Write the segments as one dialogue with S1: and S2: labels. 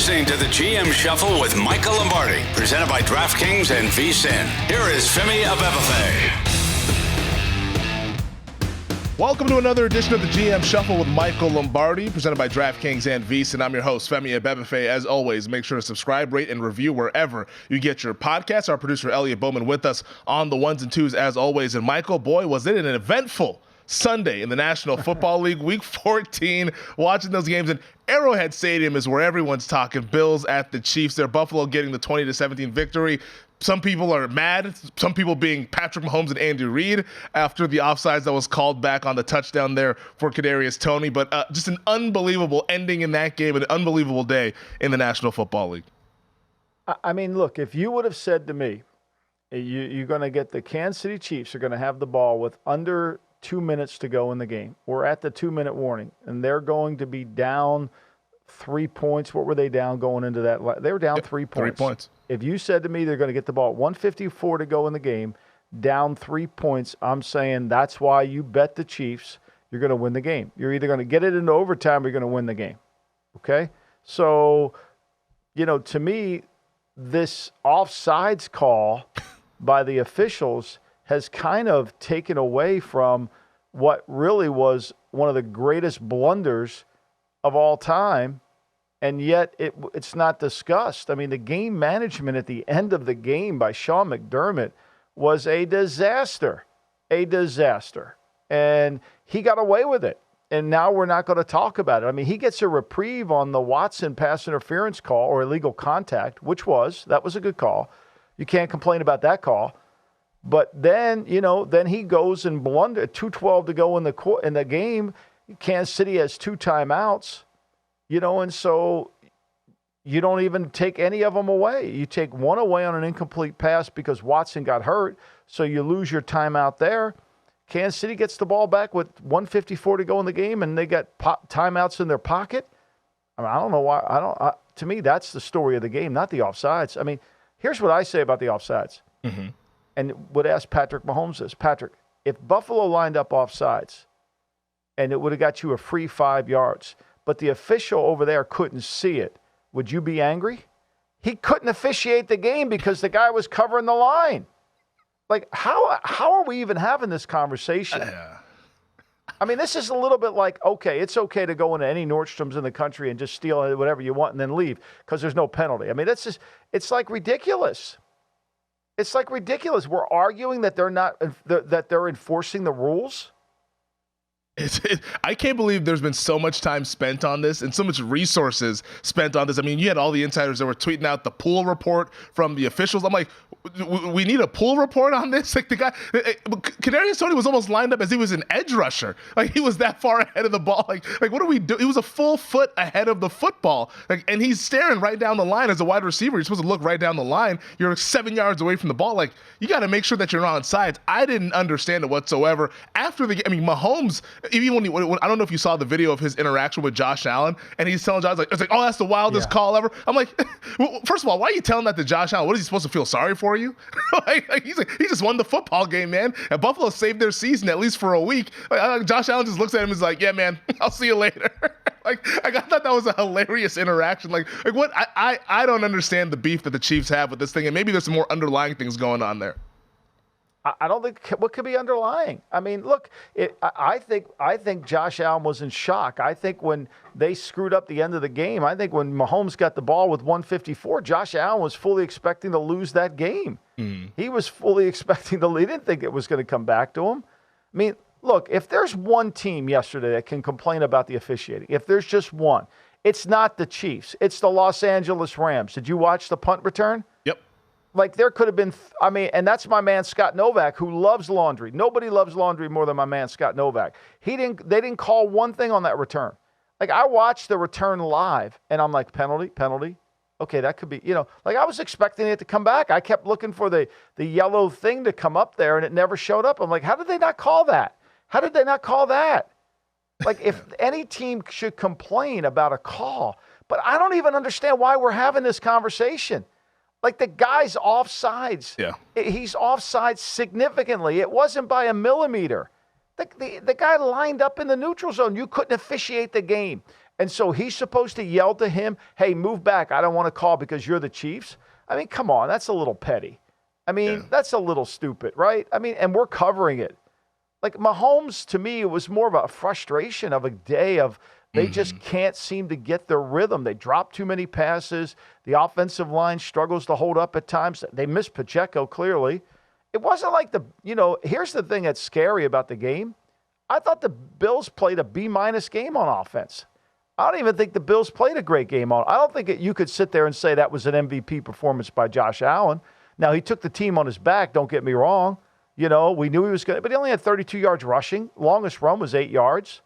S1: listening to the GM Shuffle with Michael Lombardi, presented by DraftKings and VSiN. Here is Femi Abebefe.
S2: Welcome to another edition of the GM Shuffle with Michael Lombardi, presented by DraftKings and VSiN. I'm your host, Femi Abebefe. As always, make sure to subscribe, rate, and review wherever you get your podcasts. Our producer, Elliot Bowman, with us on the ones and twos, as always. And Michael, boy, was it an eventful Sunday in the National Football League, Week 14, watching those games. And Arrowhead Stadium is where everyone's talking. Bills at the Chiefs. They're Buffalo getting the 20-17 victory. Some people are mad, some people being Patrick Mahomes and Andy Reid after the offsides that was called back on the touchdown there for Kadarius Toney. But just an unbelievable ending in that game, an unbelievable day in the National Football League.
S3: I mean, look, if you would have said to me, you're going to get the Kansas City Chiefs are going to have the ball with under 2 minutes to go in the game. We're at the 2-minute warning, and they're going to be down 3 points. What were they down going into that? They were down 3 points.
S2: 3 points.
S3: If you said to me they're going to get the ball at 1:54 to go in the game, down 3 points, I'm saying that's why you bet the Chiefs. You're going to win the game. You're either going to get it into overtime or you're going to win the game. Okay? So, to me, this offsides call by the officials has kind of taken away from what really was one of the greatest blunders of all time. And yet it's not discussed. I mean, the game management at the end of the game by Sean McDermott was a disaster. And he got away with it. And now we're not going to talk about it. I mean, he gets a reprieve on the Watson pass interference call or illegal contact, that was a good call. You can't complain about that call. But then, then he goes and blunders. 2:12 to go in the game. Kansas City has 2 timeouts. And so you don't even take any of them away. You take one away on an incomplete pass because Watson got hurt, so you lose your timeout there. Kansas City gets the ball back with 1:54 to go in the game, and they got timeouts in their pocket. I mean, I don't know why. To me, that's the story of the game, not the offsides. I mean, here's what I say about the offsides. Mm-hmm. And would ask Patrick Mahomes this. Patrick, if Buffalo lined up offsides and it would have got you a free 5 yards, but the official over there couldn't see it, would you be angry? He couldn't officiate the game because the guy was covering the line. Like, how are we even having this conversation? I mean, this is a little bit like, okay, it's okay to go into any Nordstrom's in the country and just steal whatever you want and then leave because there's no penalty. I mean, it's like ridiculous. It's like ridiculous. We're arguing that they're enforcing the rules.
S2: I can't believe there's been so much time spent on this and so much resources spent on this. I mean, you had all the insiders that were tweeting out the pool report from the officials. I'm like, we need a pool report on this? Like, the guy, Kadarius Toney was almost lined up as he was an edge rusher. Like, he was that far ahead of the ball. Like what do we do? He was a full foot ahead of the football. Like, and he's staring right down the line as a wide receiver. You're supposed to look right down the line. You're 7 yards away from the ball. Like, you got to make sure that you're on sides. I didn't understand it whatsoever. After the game, I mean, Mahomes, even when I don't know if you saw the video of his interaction with Josh Allen, and he's telling Josh, it's like, oh, that's the wildest call ever. I'm like, well, first of all, why are you telling that to Josh Allen? What, is he supposed to feel sorry for you? He just won the football game, man. And Buffalo saved their season at least for a week. Josh Allen just looks at him and is like, yeah, man, I'll see you later. I thought that was a hilarious interaction. Like what? I don't understand the beef that the Chiefs have with this thing, and maybe there's some more underlying things going on there.
S3: I don't think what could be underlying. I mean, look, I think Josh Allen was in shock. I think when they screwed up the end of the game, I think when Mahomes got the ball with 1:54, Josh Allen was fully expecting to lose that game. He was fully expecting to lose. He didn't think it was going to come back to him. I mean, look, if there's one team yesterday that can complain about the officiating, if there's just one, it's not the Chiefs. It's the Los Angeles Rams. Did you watch the punt return?
S2: Yep.
S3: Like, there could have been, and that's my man Scott Novak, who loves laundry. Nobody loves laundry more than my man Scott Novak. They didn't call one thing on that return. Like, I watched the return live, and I'm like, penalty. Okay, that could be, like, I was expecting it to come back. I kept looking for the yellow thing to come up there, and it never showed up. I'm like, how did they not call that? How did they not call that? Like, if any team should complain about a call, but I don't even understand why we're having this conversation. Like, the guy's offsides.
S2: Yeah.
S3: He's offsides significantly. It wasn't by a millimeter. The guy lined up in the neutral zone. You couldn't officiate the game. And so he's supposed to yell to him, hey, move back. I don't want to call because you're the Chiefs. I mean, come on. That's a little petty. I mean, that's a little stupid, right? I mean, and we're covering it. Like Mahomes, to me, it was more of a frustration of a day of they just can't seem to get their rhythm. They drop too many passes. The offensive line struggles to hold up at times. They miss Pacheco, clearly. It wasn't like here's the thing that's scary about the game. I thought the Bills played a B-minus game on offense. I don't even think the Bills played a great game on. I don't think you could sit there and say that was an MVP performance by Josh Allen. Now, he took the team on his back, don't get me wrong. We knew he was good, but he only had 32 yards rushing. Longest run was 8 yards.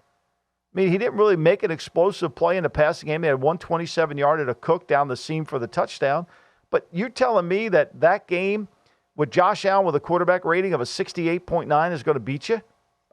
S3: I mean, he didn't really make an explosive play in the passing game. He had 127-yard to Cook down the seam for the touchdown. But you're telling me that game with Josh Allen with a quarterback rating of a 68.9 is going to beat you?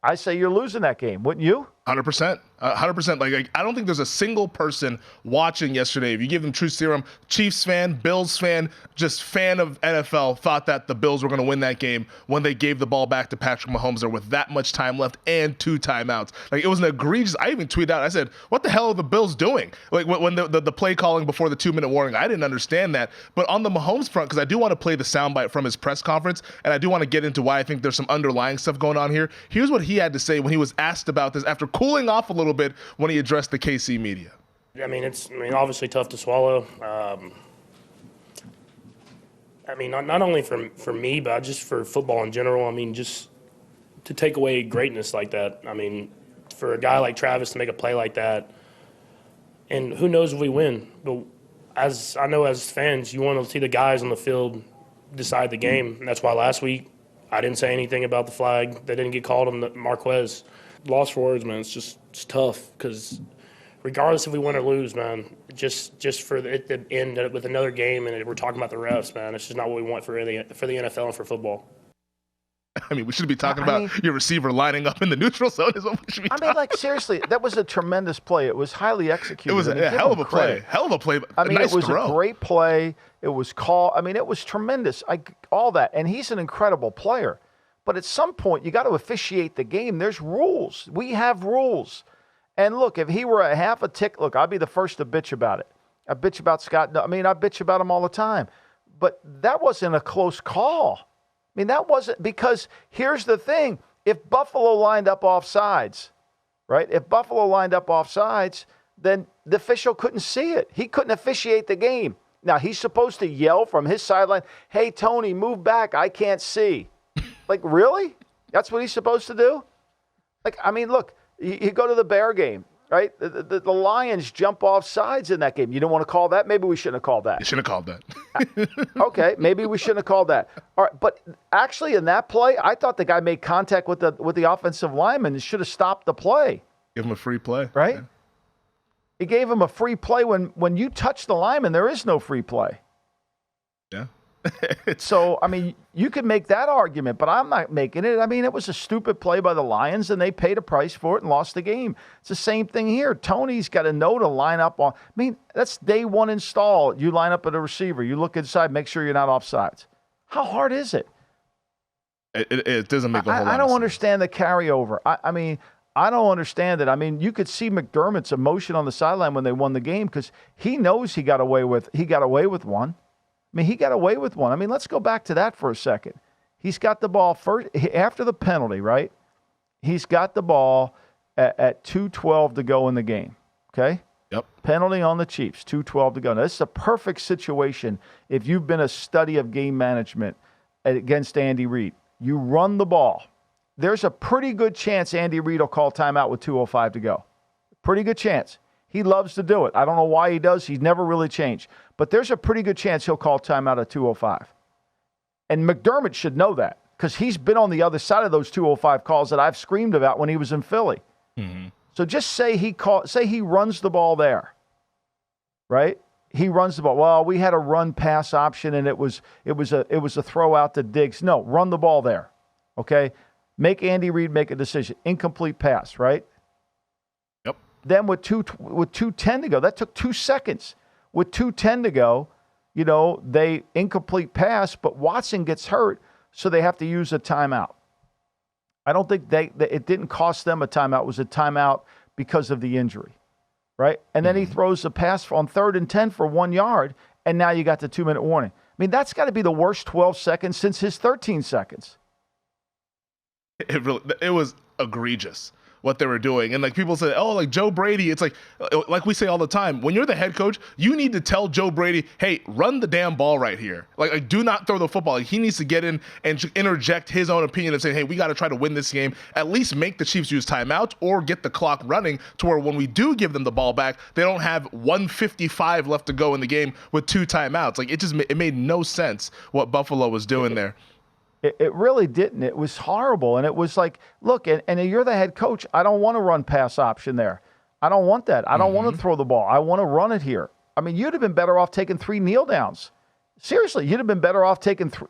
S3: I say you're losing that game, wouldn't you?
S2: 100%. 100%. Like, I don't think there's a single person watching yesterday, if you give them truth serum, Chiefs fan, Bills fan, just fan of NFL, thought that the Bills were going to win that game when they gave the ball back to Patrick Mahomes there with that much time left and 2 timeouts. Like, it was an egregious. I even tweeted out, I said, what the hell are the Bills doing? Like, when the play calling before the 2-minute warning, I didn't understand that. But on the Mahomes front, because I do want to play the soundbite from his press conference, and I do want to get into why I think there's some underlying stuff going on here. Here's what he had to say when he was asked about this after cooling off a little bit when he addressed the KC media.
S4: I mean, obviously tough to swallow. Not only for me, but just for football in general. I mean, just to take away greatness like that. I mean, for a guy like Travis to make a play like that, and who knows if we win. But as I know, as fans, you want to see the guys on the field decide the game. And that's why last week I didn't say anything about the flag that didn't get called on the Marquez. Lost for words, man. It's tough because regardless if we win or lose, man, just for it to end with another game and we're talking about the refs, man, it's just not what we want for the NFL and for football.
S2: I mean, we should be talking about your receiver lining up in the neutral zone is what we should be talking
S3: like, seriously, that was a tremendous play. It was highly executed.
S2: It was a hell of a play. Hell of a play. Nice
S3: it was
S2: throw.
S3: A great play. It was called. I mean, it was tremendous. All that. And he's an incredible player. But at some point, you got to officiate the game. There's rules. We have rules. And look, if he were a half a tick, look, I'd be the first to bitch about it. I bitch about Scott. I bitch about him all the time. But that wasn't a close call. I mean, that wasn't, because here's the thing. If Buffalo lined up offsides, right? If Buffalo lined up offsides, then the official couldn't see it. He couldn't officiate the game. Now, he's supposed to yell from his sideline, hey, Tony, move back. I can't see. Like, really? That's what he's supposed to do? Like, I mean, look, you go to the Bear game, right? The Lions jump off sides in that game. You don't want to call that? Maybe we shouldn't have called that.
S2: You shouldn't have called that.
S3: Okay, maybe we shouldn't have called that. All right, but actually in that play, I thought the guy made contact with the offensive lineman and should have stopped the play.
S2: Give him a free play.
S3: Right?
S2: Yeah.
S3: He gave him a free play. When you touch the lineman, there is no free play.
S2: Yeah.
S3: So, I mean, you could make that argument, but I'm not making it. I mean, it was a stupid play by the Lions, and they paid a price for it and lost the game. It's the same thing here. Tony's got to know to line up on. I mean, that's day one install. You line up at a receiver. You look inside, make sure you're not offsides. How hard is it?
S2: It doesn't make a whole lot of sense.
S3: I don't understand the carryover. I mean, I don't understand it. I mean, you could see McDermott's emotion on the sideline when they won the game because he knows he got away with one. I mean, he got away with one. I mean, let's go back to that for a second. He's got the ball first after the penalty, right? He's got the ball at 2:12 to go in the game, okay?
S2: Yep.
S3: Penalty on the Chiefs, 2:12 to go. Now, this is a perfect situation if you've been a study of game management against Andy Reid. You run the ball. There's a pretty good chance Andy Reid will call timeout with 2:05 to go. Pretty good chance. He loves to do it. I don't know why he does. He's never really changed. But there's a pretty good chance he'll call timeout at 2:05. And McDermott should know that because he's been on the other side of those 2:05 calls that I've screamed about when he was in Philly. Mm-hmm. So just say he runs the ball there, right? He runs the ball. Well, we had a run pass option and it was a throw out to Diggs. No, run the ball there. Okay? Make Andy Reid make a decision. Incomplete pass, right?
S2: Yep.
S3: Then with 2:10 to go, that took 2 seconds. With 2:10 to go, they incomplete pass, but Watson gets hurt, so they have to use a timeout. I don't think it didn't cost them a timeout. It was a timeout because of the injury, right? And then he throws the pass on 3rd and 10 for 1 yard, and now you got the 2-minute warning. I mean, that's got to be the worst 12 seconds since his 13 seconds.
S2: It was egregious what they were doing. And like people say, oh, like Joe Brady, it's like we say all the time, when you're the head coach, you need to tell Joe Brady, hey, run the damn ball right here. Like do not throw the football. Like, he needs to get in and interject his own opinion and say, hey, we got to try to win this game. At least make the Chiefs use timeouts or get the clock running to where when we do give them the ball back, they don't have 1:55 left to go in the game with 2 timeouts. Like it made no sense what Buffalo was doing there.
S3: It really didn't. It was horrible. And it was like, look, and you're the head coach. I don't want to run pass option there. I don't want that. I don't want to throw the ball. I want to run it here. I mean, you'd have been better off taking 3 kneel downs. Seriously, you'd have been better off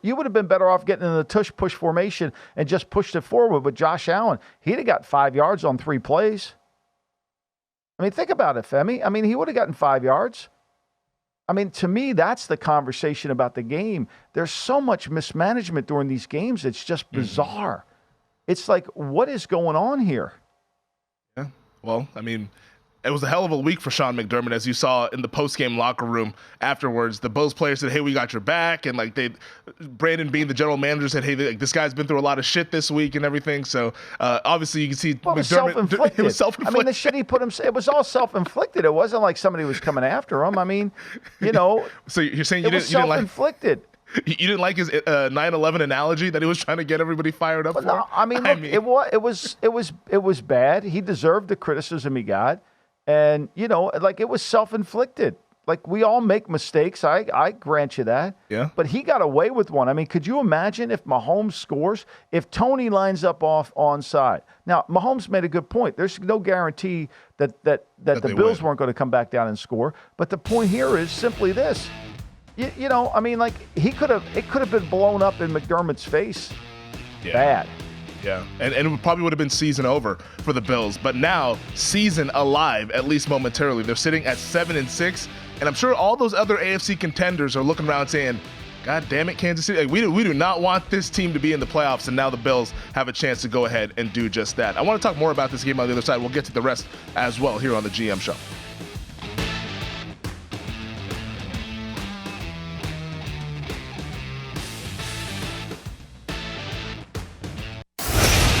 S3: you would have been better off getting in the tush push formation and just pushed it forward with Josh Allen. He'd have got 5 yards on 3 plays. I mean, think about it, Femi. I mean, he would have gotten 5 yards. I mean, to me, that's the conversation about the game. There's so much mismanagement during these games. It's just bizarre. It's like, what is going on here?
S2: Yeah. Well, I mean, it was a hell of a week for Sean McDermott, as you saw in the post-game locker room afterwards. The Bills players said, hey, we got your back. And like Brandon Beane, the general manager, said, hey, this guy's been through a lot of shit this week and everything. So obviously you can see
S3: McDermott. It was self-inflicted. I mean, the shit he put him, it was all self-inflicted. It wasn't like somebody was coming after him. I mean,
S2: So you're saying you
S3: didn't like self-inflicted.
S2: You didn't like his 9/11 analogy that he was trying to get everybody fired up for?
S3: No, I mean, look, it was bad. He deserved the criticism he got. And, like it was self-inflicted. Like we all make mistakes. I grant you that.
S2: Yeah.
S3: But he got away with one. I mean, could you imagine if Mahomes scores, if Tony lines up off onside? Now, Mahomes made a good point. There's no guarantee that the Bills weren't going to come back down and score. But the point here is simply this. I mean, like it could have been blown up in McDermott's face.
S2: Yeah.
S3: Bad.
S2: Yeah, and it probably would have been season over for the Bills. But now, season alive, at least momentarily. They're sitting at 7-6, and I'm sure all those other AFC contenders are looking around saying, God damn it, Kansas City. Like, we do not want this team to be in the playoffs, and now the Bills have a chance to go ahead and do just that. I want to talk more about this game on the other side. We'll get to the rest as well here on the GM Show.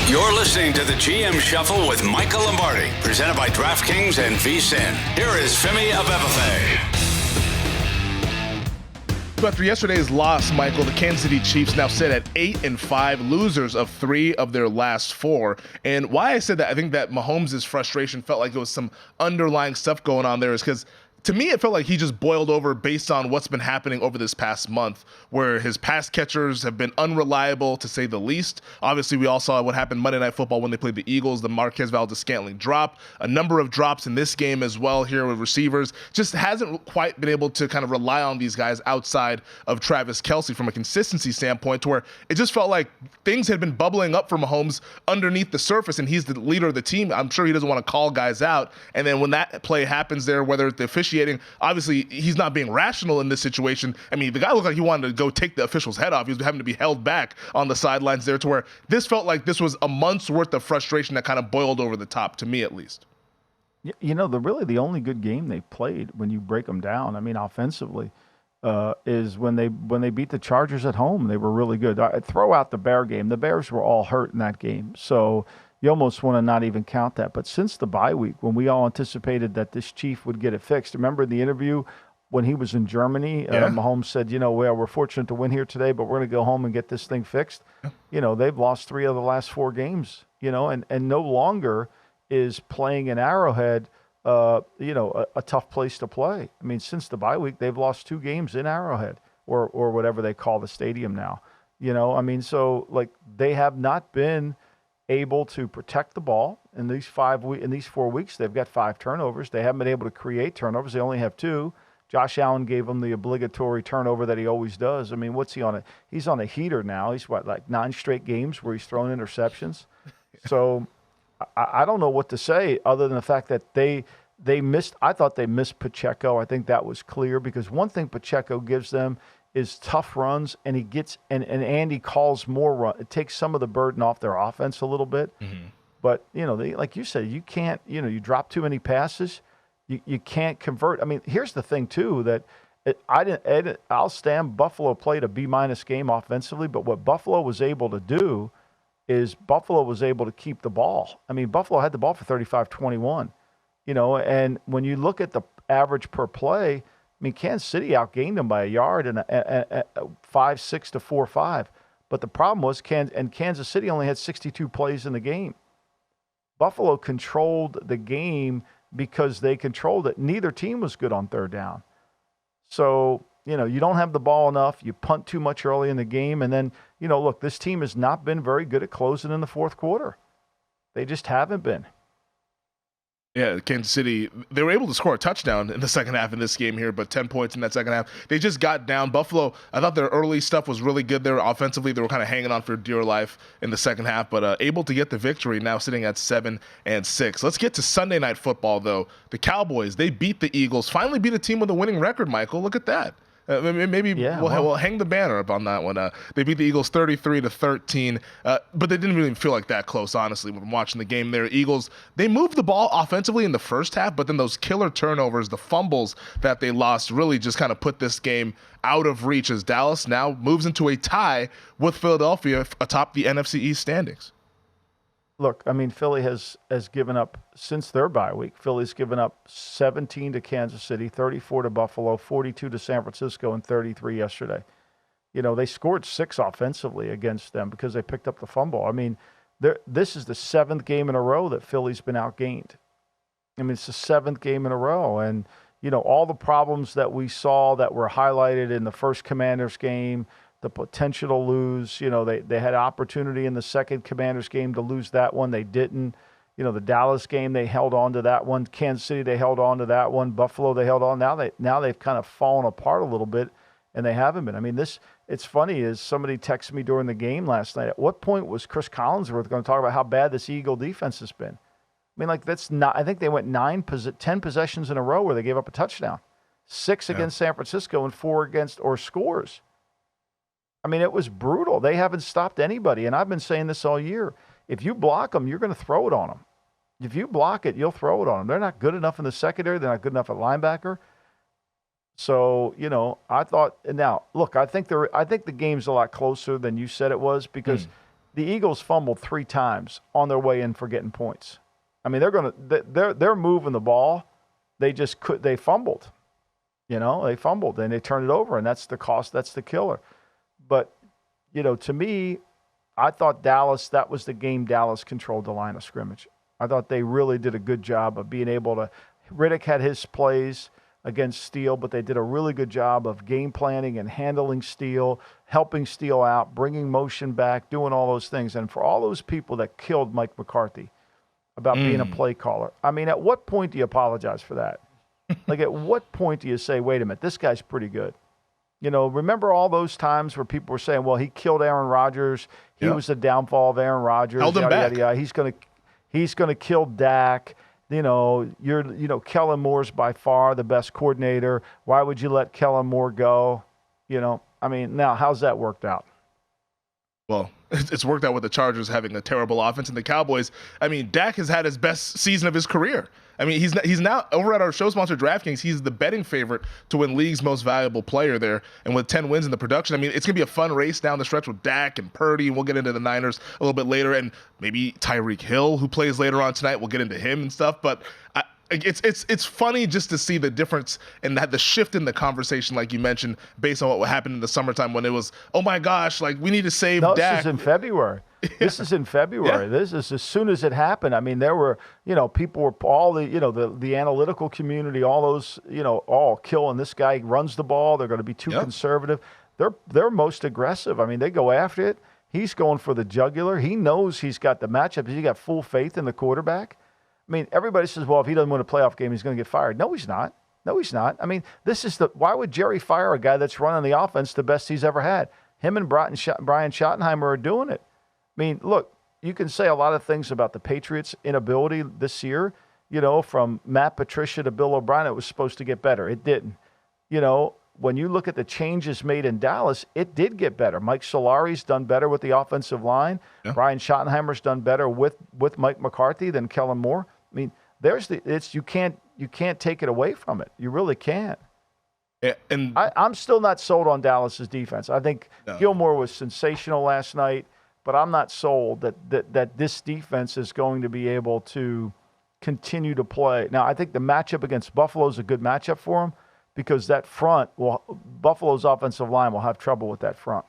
S1: You're listening to the GM Shuffle with Michael Lombardi, presented by DraftKings and VSiN. Here is Femi Abebefe.
S2: After yesterday's loss, Michael, the Kansas City Chiefs now sit at 8-5, losers of 3 of their last 4. And why I said that, I think that Mahomes' frustration felt like it was some underlying stuff going on there is because to me, it felt like he just boiled over based on what's been happening over this past month, where his pass catchers have been unreliable, to say the least. Obviously, we all saw what happened Monday Night Football when they played the Eagles, the Marquez Valdes-Scantling drop, a number of drops in this game as well here with receivers. Just hasn't quite been able to kind of rely on these guys outside of Travis Kelce from a consistency standpoint, to where it just felt like things had been bubbling up for Mahomes underneath the surface, and he's the leader of the team. I'm sure he doesn't want to call guys out. And then when that play happens there, whether the officiating, obviously he's not being rational in this situation. I mean, the guy looked like he wanted to go take the official's head off. He was having to be held back on the sidelines there, to where this felt like this was a month's worth of frustration that kind of boiled over the top, to me at least.
S3: The only good game they played when you break them down, I mean, offensively, is when they beat the Chargers at home. They were really good. Throw out the Bear game. The Bears were all hurt in that game. So you almost want to not even count that. But since the bye week, when we all anticipated that this Chief would get it fixed, remember in the interview when he was in Germany, Mahomes said, well, we're fortunate to win here today, but we're going to go home and get this thing fixed. Yeah. They've lost 3 of the last 4 games, and no longer is playing in Arrowhead, a tough place to play. I mean, since the bye week, they've lost 2 games in Arrowhead or whatever they call the stadium now. So like they have not been able to protect the ball in these 4 weeks. They've got 5 turnovers. They haven't been able to create turnovers. They only have 2. Josh Allen gave them the obligatory turnover that he always does. I mean, what's he on? He's on a heater now. He's like 9 straight games where he's thrown interceptions. So I don't know what to say other than the fact that they missed. I thought they missed Pacheco. I think that was clear because one thing Pacheco gives them is tough runs, and he gets and Andy calls more run. It takes some of the burden off their offense a little bit. Mm-hmm. But like you said, you can't. You drop too many passes, You can't convert. I mean, here's the thing too that I'll stand Buffalo played a B- game offensively, but what Buffalo was able to do is Buffalo was able to keep the ball. I mean, Buffalo had the ball for 35-21, and when you look at the average per play, I mean, Kansas City outgained them by a yard and 5-6 to 4-5. But the problem was Kansas City only had 62 plays in the game. Buffalo controlled the game because they controlled it. Neither team was good on third down. So, you don't have the ball enough. You punt too much early in the game. And then, look, this team has not been very good at closing in the fourth quarter. They just haven't been.
S2: Yeah, Kansas City, they were able to score a touchdown in the second half in this game here, but 10 points in that second half. They just got down. Buffalo, I thought their early stuff was really good there. Offensively, they were kind of hanging on for dear life in the second half, but able to get the victory, now sitting at 7-6. Let's get to Sunday Night Football, though. The Cowboys, they beat the Eagles, finally beat a team with a winning record, Michael. Look at that. We'll hang the banner up on that one. They beat the Eagles 33-13, but they didn't really feel like that close, honestly, when watching the game there. Eagles, they moved the ball offensively in the first half, but then those killer turnovers, the fumbles that they lost really just kind of put this game out of reach as Dallas now moves into a tie with Philadelphia atop the NFC East standings.
S3: Look, I mean, Philly has given up, since their bye week, Philly's given up 17 to Kansas City, 34 to Buffalo, 42 to San Francisco, and 33 yesterday. They scored 6 offensively against them because they picked up the fumble. I mean, this is the 7th game in a row that Philly's been outgained. I mean, it's the 7th game in a row. And, all the problems that we saw that were highlighted in the first Commanders game, the potential to lose. They had opportunity in the second Commanders game to lose that one. They didn't. The Dallas game, they held on to that one. Kansas City, they held on to that one. Buffalo, they held on. Now they've kind of fallen apart a little bit, and they haven't been. I mean, it's funny is somebody texted me during the game last night. At what point was Chris Collinsworth going to talk about how bad this Eagle defense has been? I mean, that's not. I think they went 10 possessions in a row where they gave up a touchdown, 6 against San Francisco and 4 against or scores. I mean, it was brutal. They haven't stopped anybody, and I've been saying this all year. If you block them, you're going to throw it on them. If you block it, you'll throw it on them. They're not good enough in the secondary. They're not good enough at linebacker. So, I thought – now, look, I think the game's a lot closer than you said it was because the Eagles fumbled 3 times on their way in for getting points. I mean, they're moving the ball. They fumbled. They fumbled, and they turned it over, and that's the cost. That's the killer. But, to me, I thought that was the game Dallas controlled the line of scrimmage. I thought they really did a good job of being able to – Riddick had his plays against Steele, but they did a really good job of game planning and handling Steele, helping Steele out, bringing motion back, doing all those things. And for all those people that killed Mike McCarthy about being a play caller, I mean, at what point do you apologize for that? Like, at what point do you say, wait a minute, this guy's pretty good? Remember all those times where people were saying, well, he killed Aaron Rodgers. He was the downfall of Aaron Rodgers.
S2: Held him back.
S3: He's going to kill Dak. Kellen Moore's by far the best coordinator. Why would you let Kellen Moore go? I mean, now how's that worked out?
S2: Well, it's worked out with the Chargers having a terrible offense, and the Cowboys. I mean, Dak has had his best season of his career. I mean, he's now over at our show sponsor DraftKings. He's the betting favorite to win league's most valuable player there, and with 10 wins in the production, I mean, it's gonna be a fun race down the stretch with Dak and Purdy, and we'll get into the Niners a little bit later, and maybe Tyreek Hill, who plays later on tonight. We'll get into him and stuff, but it's funny just to see the difference and the shift in the conversation, like you mentioned, based on what happened in the summertime when it was, oh my gosh, like we need to save Dak.
S3: This is in February. This is in February. Yeah. This is as soon as it happened. I mean, there were, people were all the analytical community, all those, all killing this guy runs the ball. They're going to be too conservative. They're most aggressive. I mean, they go after it. He's going for the jugular. He knows he's got the matchup. He's got full faith in the quarterback. I mean, everybody says, well, if he doesn't win a playoff game, he's going to get fired. No, he's not. I mean, why would Jerry fire a guy that's running the offense the best he's ever had? Him and Brian Schottenheimer are doing it. I mean, look, you can say a lot of things about the Patriots' inability this year, from Matt Patricia to Bill O'Brien. It was supposed to get better. It didn't. When you look at the changes made in Dallas, it did get better. Mike Solari's done better with the offensive line. Yeah. Brian Schottenheimer's done better with Mike McCarthy than Kellen Moore. I mean, you can't you can't take it away from it. You really can't.
S2: Yeah, and
S3: I'm still not sold on Dallas's defense. I think Gilmore was sensational last night, but I'm not sold that this defense is going to be able to continue to play. Now, I think the matchup against Buffalo is a good matchup for them because that front, Buffalo's offensive line will have trouble with that front.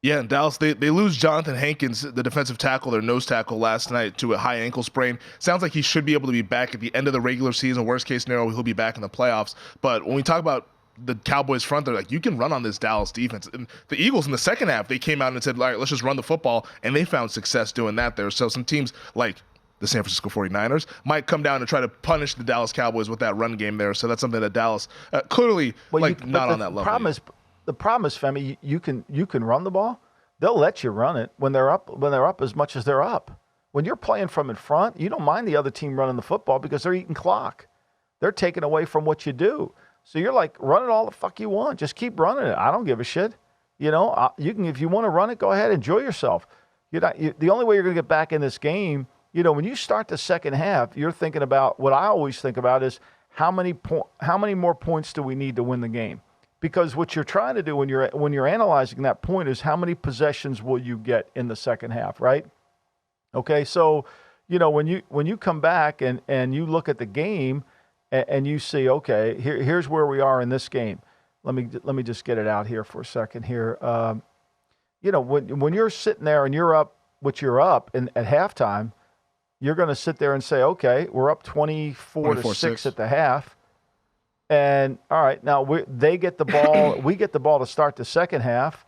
S2: Yeah, in Dallas, they lose Jonathan Hankins, the defensive tackle, their nose tackle, last night to a high ankle sprain. Sounds like he should be able to be back at the end of the regular season. Worst case scenario, he'll be back in the playoffs. But when we talk about the Cowboys front, they're like, you can run on this Dallas defense. And the Eagles in the second half, they came out and said, all right, let's just run the football. And they found success doing that there. So some teams like the San Francisco 49ers might come down and try to punish the Dallas Cowboys with that run game there. So that's something that Dallas clearly not on that level.
S3: The problem is, Femi, you can run the ball. They'll let you run it when they're up as much as they're up. When you're playing from in front, you don't mind the other team running the football because they're eating clock. They're taking away from what you do. So you're like, run it all the fuck you want. Just keep running it. I don't give a shit. You know, you can, if you want to run it, go ahead, enjoy yourself. The only way you're going to get back in this game, you know, when you start the second half, you're thinking about what I always think about is how many more points do we need to win the game? Because what you're trying to do when you're analyzing that point is how many possessions will you get in the second half, right? Okay, so you know when you come back and you look at the game and you see, okay, here's where we are in this game. Let me just get it out here for a second here. You know, when you're sitting there and you're up what you're up at halftime, you're going to sit there and say, okay, we're up 24-6 at the half. And all right, now they get the ball. We get the ball to start the second half.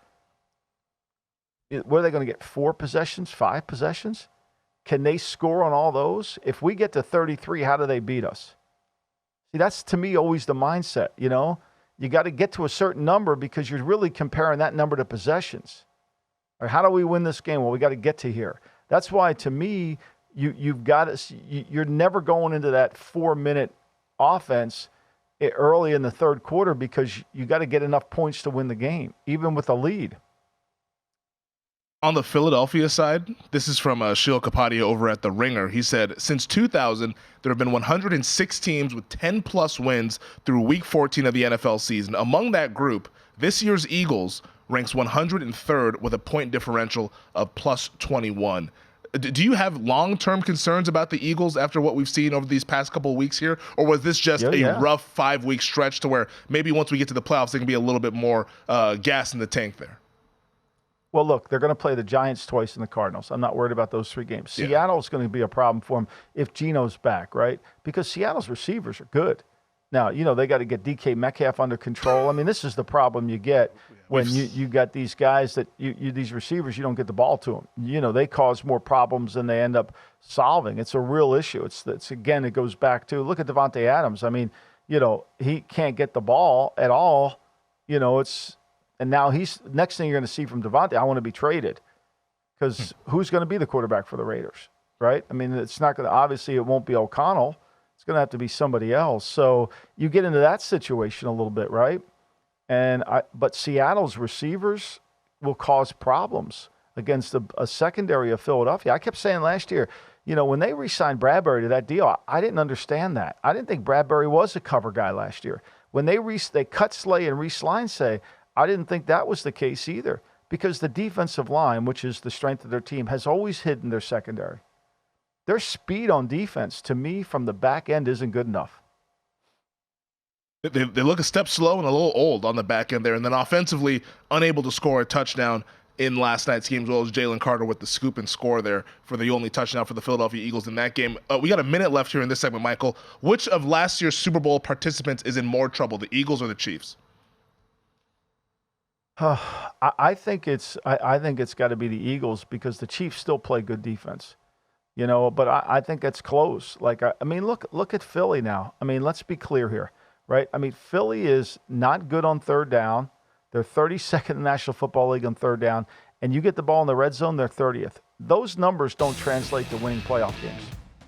S3: What are they going to get? 4 possessions, 5 possessions? Can they score on all those? If we get to 33, how do they beat us? See, that's to me always the mindset. You know, you got to get to a certain number because you're really comparing that number to possessions. Or how do we win this game? Well, we got to get to here. That's why, to me, you've got to. You're never going into that 4-minute offense early in the third quarter because you got to get enough points to win the game, even with a lead.
S2: On the Philadelphia side, this is from Sheil Kapadia over at The Ringer. He said, since 2000, there have been 106 teams with 10-plus wins through Week 14 of the NFL season. Among that group, this year's Eagles ranks 103rd with a point differential of plus 21. Do you have long-term concerns about the Eagles after what we've seen over these past couple of weeks here? Or was this just a rough 5-week stretch to where maybe once we get to the playoffs, there can be a little bit more gas in the tank there?
S3: Well, look, they're going to play the Giants twice and the Cardinals. I'm not worried about those 3 games. Seattle's going to be a problem for them if Geno's back, right? Because Seattle's receivers are good. Now, you know, they got to get DK Metcalf under control. I mean, this is the problem you get when you got these guys that these receivers, you don't get the ball to them. You know, they cause more problems than they end up solving. It's a real issue. It's again, it goes back to, look at Devontae Adams. I mean, you know, he can't get the ball at all. You know, and now next thing you're going to see from Devontae, I want to be traded. Because who's going to be the quarterback for the Raiders, right? I mean, it's not going to, obviously it won't be O'Connell. It's going to have to be somebody else. So you get into that situation a little bit, right? But Seattle's receivers will cause problems against a secondary of Philadelphia. I kept saying last year, you know, when they re-signed Bradbury to that deal, I didn't understand that. I didn't think Bradbury was a cover guy last year. When they cut Slay and re-signed Slay, I didn't think that was the case either because the defensive line, which is the strength of their team, has always hidden their secondary. Their speed on defense, to me, from the back end isn't good enough.
S2: They look a step slow and a little old on the back end there, and then offensively unable to score a touchdown in last night's game, as well as Jalen Carter with the scoop and score there for the only touchdown for the Philadelphia Eagles in that game. We got a minute left here in this segment, Michael. Which of last year's Super Bowl participants is in more trouble, the Eagles or the Chiefs?
S3: I think it's got to be the Eagles because the Chiefs still play good defense. You know, but I think it's close. Like, I mean, look at Philly now. I mean, let's be clear here, right? I mean, Philly is not good on third down. They're 32nd in the National Football League on third down. And you get the ball in the red zone, they're 30th. Those numbers don't translate to winning playoff games.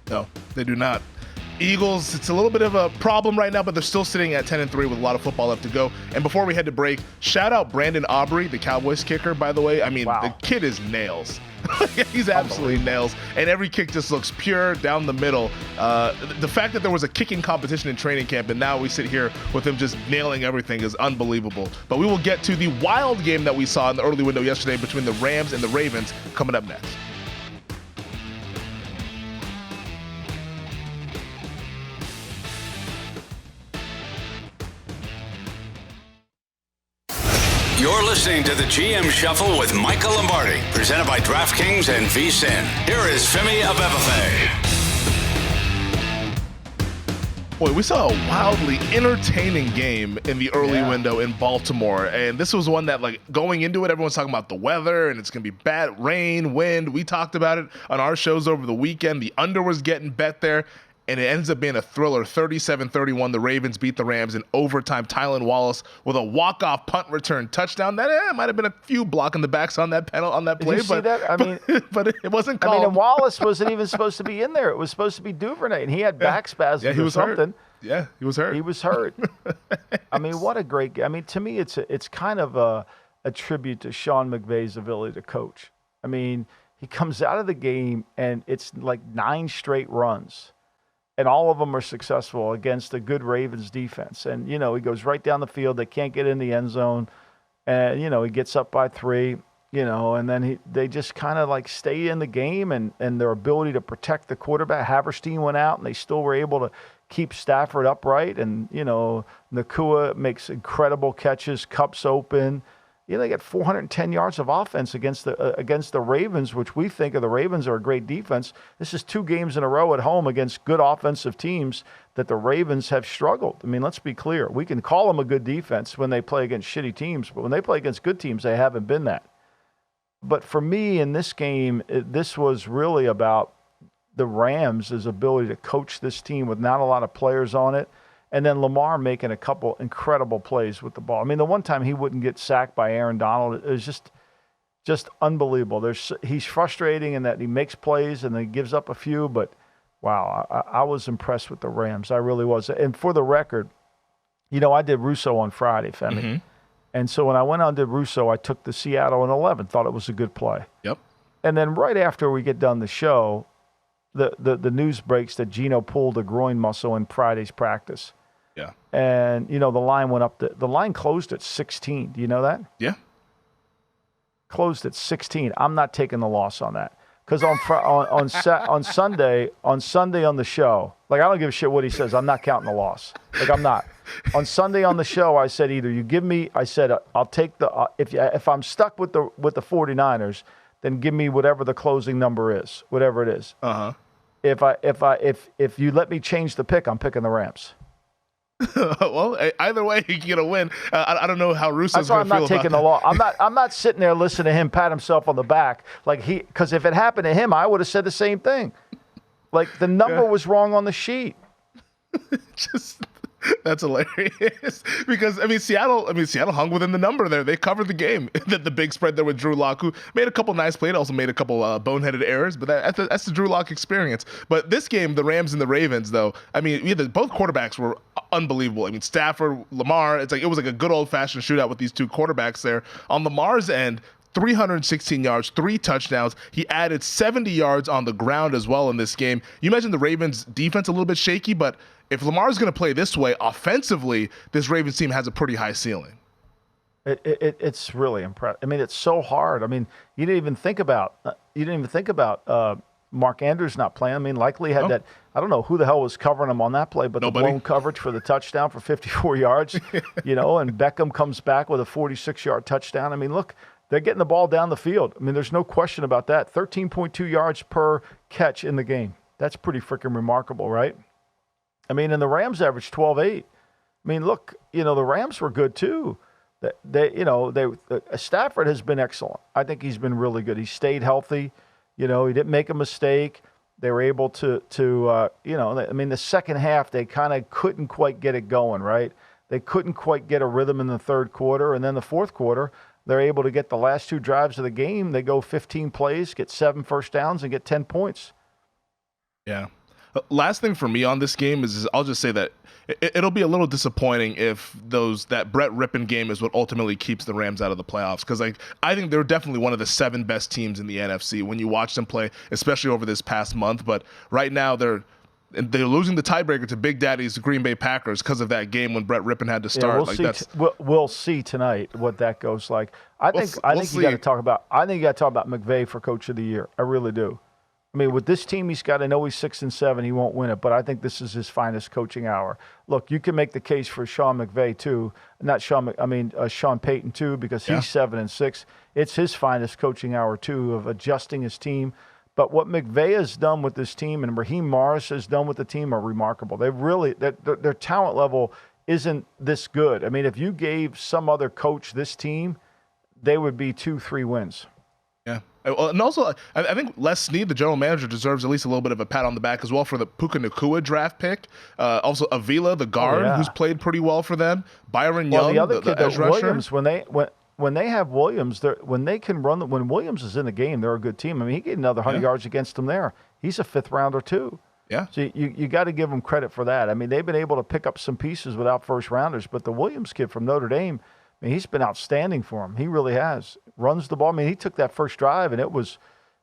S2: No, they do not. Eagles, it's a little bit of a problem right now, but they're still sitting at 10-3 with a lot of football left to go. And before we head to break, shout out Brandon Aubrey, the Cowboys kicker, by the way. I mean, The kid is nails. He's absolutely nails. And every kick just looks pure down the middle. The fact that there was a kicking competition in training camp and now we sit here with him just nailing everything is unbelievable. But we will get to the wild game that we saw in the early window yesterday between the Rams and the Ravens coming up next.
S1: You're listening to the GM Shuffle with Michael Lombardi, presented by DraftKings and VSiN. Here is Femi Abebefe.
S2: Boy, we saw a wildly entertaining game in the early window in Baltimore. And this was one that, like, going into it, everyone's talking about the weather and it's going to be bad rain, wind. We talked about it on our shows over the weekend. The under was getting bet there. And it ends up being a thriller. 37-31, the Ravens beat the Rams in overtime. Tylan Wallace with a walk-off punt return touchdown. That might have been a few blocking the backs on that penalty on that play.
S3: Did you see that? I mean,
S2: but it wasn't called.
S3: I mean, and Wallace wasn't even supposed to be in there. It was supposed to be Duvernay, and he had back spasms
S2: he was
S3: or something.
S2: Hurt. Yeah, he was hurt.
S3: He was hurt. I mean, what a great game. I mean, to me, it's kind of a tribute to Sean McVay's ability to coach. I mean, he comes out of the game, and it's like 9 straight runs. And all of them are successful against a good Ravens defense. And, he goes right down the field. They can't get in the end zone. And, he gets up by 3, and then they just kind of like stay in the game and their ability to protect the quarterback. Haverstein went out and they still were able to keep Stafford upright. And, Nakua makes incredible catches, cups open. They got 410 yards of offense against the Ravens, which we think of the Ravens are a great defense. This is 2 games in a row at home against good offensive teams that the Ravens have struggled. I mean, let's be clear. We can call them a good defense when they play against shitty teams, but when they play against good teams, they haven't been that. But for me in this game, this was really about the Rams' ability to coach this team with not a lot of players on it. And then Lamar making a couple incredible plays with the ball. I mean, the one time he wouldn't get sacked by Aaron Donald, it was just unbelievable. He's frustrating in that he makes plays and then gives up a few, but wow, I was impressed with the Rams. I really was. And for the record, I did Russo on Friday, Femi. Mm-hmm. And so when I went on to Russo, I took the Seattle in 11, thought it was a good play.
S2: Yep.
S3: And then right after we get done the show, the news breaks that Geno pulled a groin muscle in Friday's practice.
S2: Yeah.
S3: And, the line went up. The line closed at 16. Do you know that?
S2: Yeah.
S3: Closed at 16. I'm not taking the loss on that. Because on Sunday on the show, like, I don't give a shit what he says. I'm not counting the loss. Like, I'm not. On Sunday on the show, I said either you give me, I said, I'll take the, if I'm stuck with the 49ers, then give me whatever the closing number is, whatever it is.
S2: Uh-huh.
S3: If you let me change the pick, I'm picking the Rams.
S2: Well, either way, you get a win. I don't know how Russo's going to feel about that.
S3: I'm not taking the loss. I'm not sitting there listening to him pat himself on the back because if it happened to him, I would have said the same thing. Like, the number was wrong on the sheet.
S2: That's hilarious because Seattle hung within the number there. They covered the game. The big spread there with Drew Lock, who made a couple nice plays, also made a couple boneheaded errors, but that's the Drew Lock experience. But this game, the Rams and the Ravens, though, both quarterbacks were unbelievable. Stafford, Lamar, it was like a good old fashioned shootout with these 2 quarterbacks there. On Lamar's end, 316 yards, 3 touchdowns. He added 70 yards on the ground as well in this game. You mentioned the Ravens defense a little bit shaky, but if Lamar's going to play this way offensively, this Ravens team has a pretty high ceiling.
S3: It's really impressive. It's so hard. You didn't even think about Mark Andrews not playing. Likely had that. I don't know who the hell was covering him on that play, but
S2: Nobody.
S3: The blown coverage for the touchdown for 54 yards, and Beckham comes back with a 46-yard touchdown. Look, they're getting the ball down the field. There's no question about that. 13.2 yards per catch in the game. That's pretty freaking remarkable, right? And the Rams averaged 12-8. Look, the Rams were good too. Stafford has been excellent. I think he's been really good. He stayed healthy. He didn't make a mistake. They were able to the second half, they kind of couldn't quite get it going, right? They couldn't quite get a rhythm in the third quarter. And then the fourth quarter, they're able to get the last 2 drives of the game. They go 15 plays, get 7 first downs, and get 10 points.
S2: Yeah. Last thing for me on this game is I'll just say that it'll be a little disappointing if that Brett Rippon game is what ultimately keeps the Rams out of the playoffs, because I think they're definitely one of the 7 best teams in the NFC when you watch them play, especially over this past month. But right now they're losing the tiebreaker to Big Daddy's Green Bay Packers because of that game when Brett Rippon had to start.
S3: We'll see tonight what that goes like. I think you got to talk about McVay for Coach of the Year. I really do. I mean, with this team, I know he's 6-7. He won't win it, but I think this is his finest coaching hour. Look, you can make the case for Sean McVay too, Sean Payton too, because he's 7-6. It's his finest coaching hour too, of adjusting his team. But what McVay has done with this team and Raheem Morris has done with the team are remarkable. Their talent level isn't this good. I mean, if you gave some other coach this team, they would be 2-3 wins.
S2: Yeah. And also, I think Les Snead, the general manager, deserves at least a little bit of a pat on the back as well for the Puka Nacua draft pick. Also, Avila, the guard, who's played pretty well for them. Byron Young,
S3: the other kid,
S2: edge rusher.
S3: Williams, when they have Williams, when they can run, when Williams is in the game, they're a good team. I mean, he gave another 100 yards against them there. He's a 5th rounder too.
S2: Yeah.
S3: So you got to give them credit for that. I mean, they've been able to pick up some pieces without first rounders, but the Williams kid from Notre Dame, I mean, he's been outstanding for him. He really has. Runs the ball. I mean, he took that first drive and it was,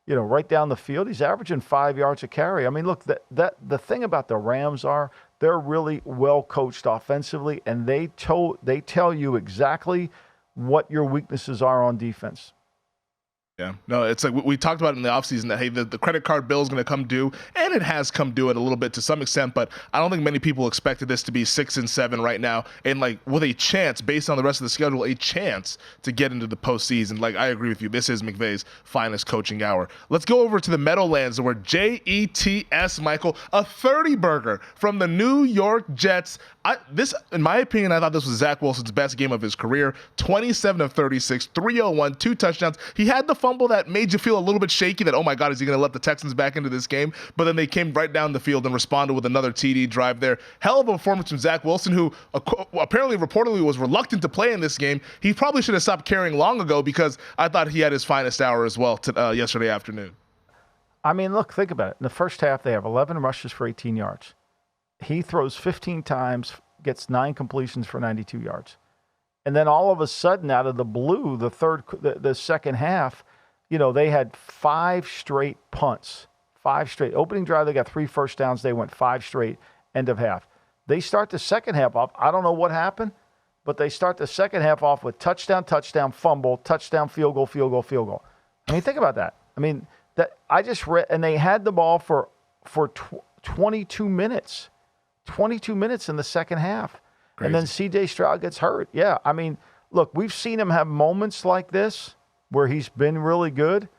S3: right down the field. He's averaging 5 yards a carry. I mean, look, the thing about the Rams are they're really well coached offensively, and they tell you exactly what your weaknesses are on defense.
S2: Yeah. No, it's like we talked about in the offseason that, hey, the credit card bill is going to come due, and it has come due at a little bit to some extent, but I don't think many people expected this to be 6-7 right now, and with a chance, based on the rest of the schedule, a chance to get into the postseason. I agree with you. This is McVay's finest coaching hour. Let's go over to the Meadowlands where JETS, Michael, a 30-burger from the New York Jets. In my opinion, I thought this was Zach Wilson's best game of his career. 27 of 36, 301, 2 touchdowns. He had the fumble that made you feel a little bit shaky that, oh my God, is he going to let the Texans back into this game? But then they came right down the field and responded with another TD drive there. Hell of a performance from Zach Wilson, who apparently reportedly was reluctant to play in this game. He probably should have stopped carrying long ago, because I thought he had his finest hour as well yesterday afternoon.
S3: I mean, look, think about it. In the first half, they have 11 rushes for 18 yards. He throws 15 times, gets 9 completions for 92 yards. And then all of a sudden, out of the blue, the second half, they had 5 straight punts. 5 straight. Opening drive, they got 3 first downs. They went 5 straight, end of half. They start the second half off. I don't know what happened, but they start the second half off with touchdown, fumble, touchdown, field goal, field goal, field goal. I mean, think about that. I mean, that I just read, and they had the ball for 22 minutes. 22 minutes in the second half. Crazy. And then C.J. Stroud gets hurt. Yeah, I mean, look, we've seen him have moments like this where he's been really good.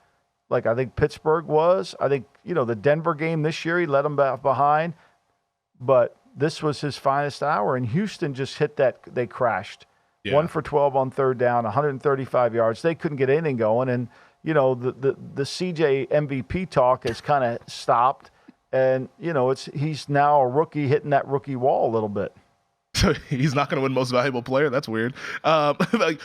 S3: Like I think Pittsburgh was. I think, the Denver game this year, he let them behind. But this was his finest hour. And Houston just hit that. They crashed. Yeah. 1 for 12 on third down, 135 yards. They couldn't get anything going. And, the C.J. MVP talk has kind of stopped. And, he's now a rookie hitting that rookie wall a little bit.
S2: So he's not going to win most valuable player. That's weird.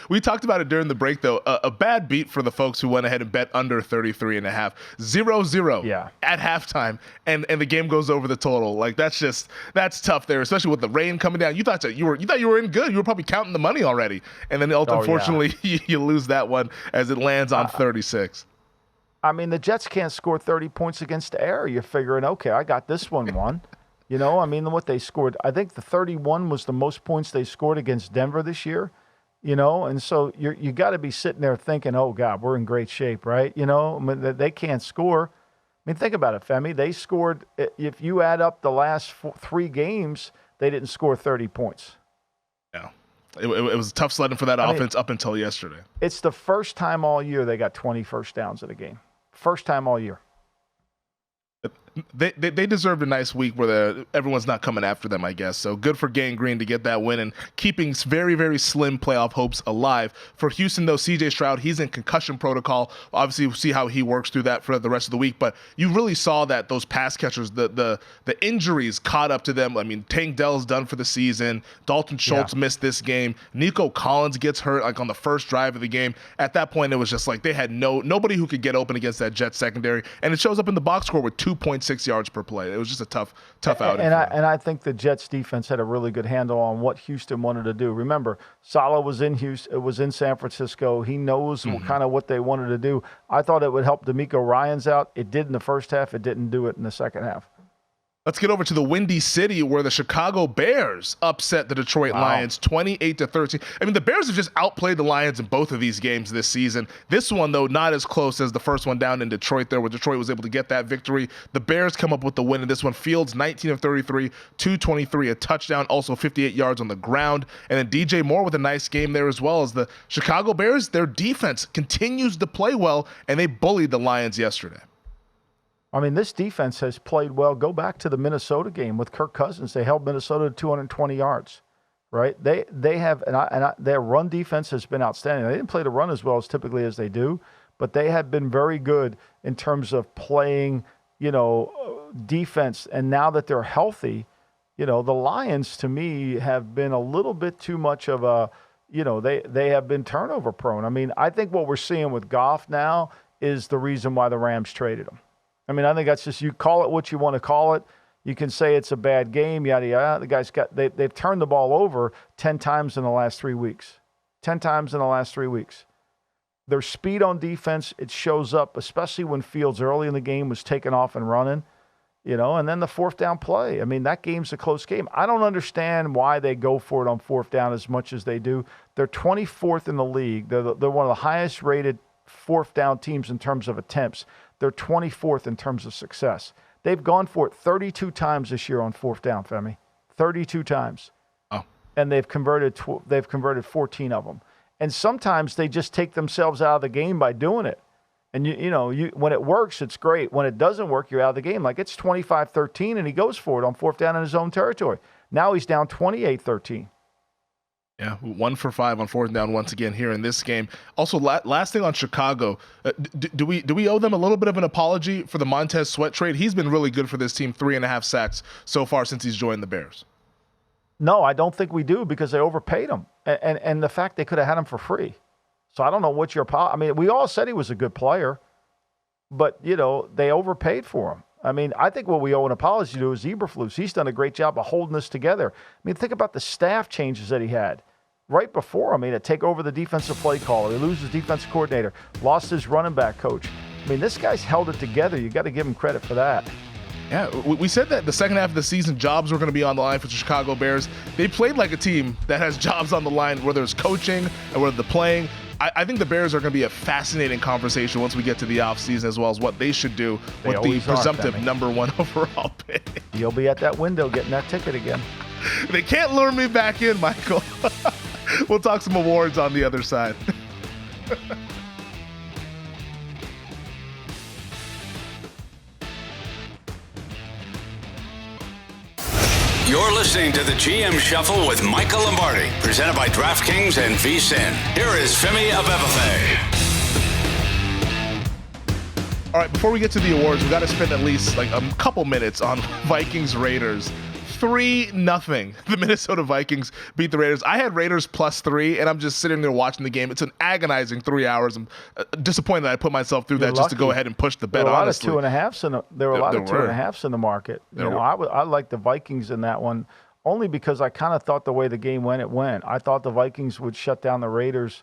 S2: We talked about it during the break, though. A bad beat for the folks who went ahead and bet under 33.5. 0-0 at halftime, and the game goes over the total. That's tough there, especially with the rain coming down. You thought you were in good. You were probably counting the money already, and then unfortunately you lose that one as it lands on 36.
S3: I mean, the Jets can't score 30 points against the air. You're figuring, okay, I got this one won. What they scored, I think the 31 was the most points they scored against Denver this year, and so you got to be sitting there thinking, oh, God, we're in great shape, right? They can't score. I mean, think about it, Femi. They scored, if you add up the last 3 games, they didn't score 30 points.
S2: Yeah. It was tough sledding for that offense up until yesterday.
S3: It's the first time all year they got 20 first downs in a game. First time all year.
S2: They deserved a nice week where everyone's not coming after them, I guess. So good for Gang Green to get that win and keeping very, very slim playoff hopes alive. For Houston, though, C.J. Stroud, he's in concussion protocol. Obviously, we'll see how he works through that for the rest of the week. But you really saw that those pass catchers, the injuries caught up to them. I mean, Tank Dell's done for the season. Dalton Schultz missed this game. Nico Collins gets hurt on the first drive of the game. At that point, it was just they had nobody who could get open against that Jets secondary. And it shows up in the box score with 2 2.6 yards per play. It was just a tough outing.
S3: And I think the Jets defense had a really good handle on what Houston wanted to do. Remember, Saleh was in Houston, was in San Francisco. He knows kind of what they wanted to do. I thought it would help D'Amico Ryans out. It did in the first half. It didn't do it in the second half.
S2: Let's get over to the Windy City where the Chicago Bears upset the Detroit Lions 28-13. I mean, the Bears have just outplayed the Lions in both of these games this season. This one, though, not as close as the first one down in Detroit there, where Detroit was able to get that victory. The Bears come up with the win in this one. Fields, 19 of 33, 223, a touchdown, also 58 yards on the ground. And then DJ Moore with a nice game there as well. As the Chicago Bears, their defense continues to play well, and they bullied the Lions yesterday.
S3: I mean, this defense has played well. Go back to the Minnesota game with Kirk Cousins. They held Minnesota to 220 yards, right? They have their run defense has been outstanding. They didn't play the run as well as typically as they do, but they have been very good in terms of playing, defense. And now that they're healthy, the Lions to me have been a little bit too much of a, they have been turnover prone. I mean, I think what we're seeing with Goff now is the reason why the Rams traded him. I mean, I think that's just, you call it what you want to call it. You can say it's a bad game, yada, yada. The guys they've turned the ball over 10 times in the last 3 weeks. 10 times in the last 3 weeks. Their speed on defense, it shows up, especially when Fields early in the game was taking off and running, and then the fourth down play. I mean, that game's a close game. I don't understand why they go for it on fourth down as much as they do. They're 24th in the league. They're one of the highest rated fourth down teams in terms of attempts. They're 24th in terms of success. They've gone for it 32 times this year on fourth down, Femi. 32 times.
S2: Oh.
S3: And they've converted 14 of them. And sometimes they just take themselves out of the game by doing it. And you when it works, it's great. When it doesn't work, you're out of the game. Like it's 25-13 and he goes for it on fourth down in his own territory. Now he's down 28-13.
S2: Yeah, 1 for 5 on fourth down once again here in this game. Also, last thing on Chicago, do we owe them a little bit of an apology for the Montez Sweat trade? He's been really good for this team, 3.5 sacks so far since he's joined the Bears.
S3: No, I don't think we do because they overpaid him, and the fact they could have had him for free. So I don't know what your I mean, we all said he was a good player, but they overpaid for him. I mean, I think what we owe an apology to is Eberflus. He's done a great job of holding this together. I mean, think about the staff changes that he had right before. I mean, to take over the defensive play caller, he loses defensive coordinator, lost his running back coach. I mean, this guy's held it together. You got to give him credit for that.
S2: Yeah, we said that the second half of the season, jobs were going to be on the line for the Chicago Bears. They played like a team that has jobs on the line, whether it's coaching and whether the playing. I think the Bears are going to be a fascinating conversation once we get to the offseason, as well as what they should do with the presumptive number 1 overall pick.
S3: You'll be at that window getting that ticket again.
S2: They can't lure me back in, Michael. We'll talk some awards on the other side.
S1: You're listening to the GM Shuffle with Michael Lombardi, presented by DraftKings and VSiN. Here is Femi Abebefe.
S2: All right, before we get to the awards, we've got to spend at least like a couple minutes on Vikings-Raiders. 3-0. The Minnesota Vikings beat the Raiders. I had Raiders +3, and I'm just sitting there watching the game. It's an agonizing 3 hours. I'm disappointed that I put myself through that just to go ahead and push the bet, honestly.
S3: There were a lot of 2.5s in the market. I like the Vikings in that one only because I kind of thought the way the game went, it went. I thought the Vikings would shut down the Raiders'